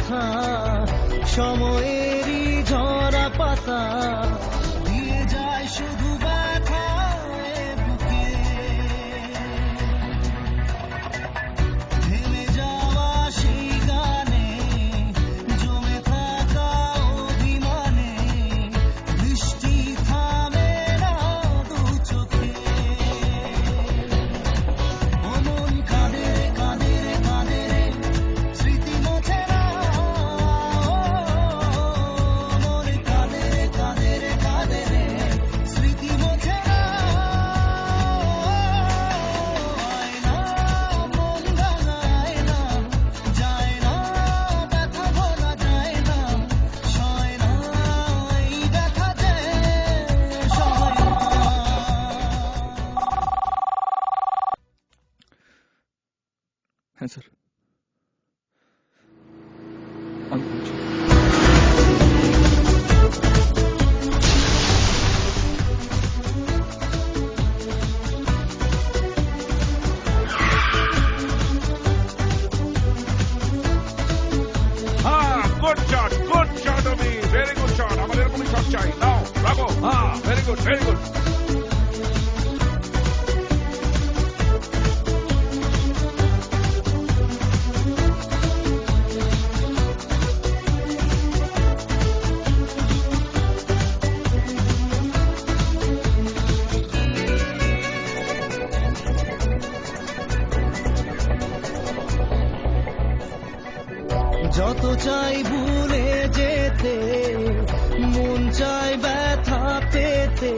কথা, সময়েরই ঝরা পাতা দিয়ে যায় শুধু ব্যথা বুকে। থেমে যাওয়া সেই গানে, জমে থাকা অভিমানে, বৃষ্টি থামে না দু চোখে। অমন কাঁদে রে কাঁদে রে কাঁদে রে, স্মৃতি মোছে না। মনে কাঁদে রে কাঁদে রে কাঁদে রে, স্মৃতি মোছে না। আয়না মন ভাঙায় না, যায় না ব্যথা ভোলা যায় না, সয় না এই ব্যথা যে সয় না। হ্যাঁ স্যার, আমি বলছি। গুড শট অমি, ভেরি গুড শট। আমাদের এরকমই শট চাই। নাও রাখো। Very good, very good. যত চাই ভুলে যেতে, মন চাই ব্যথা পেতে,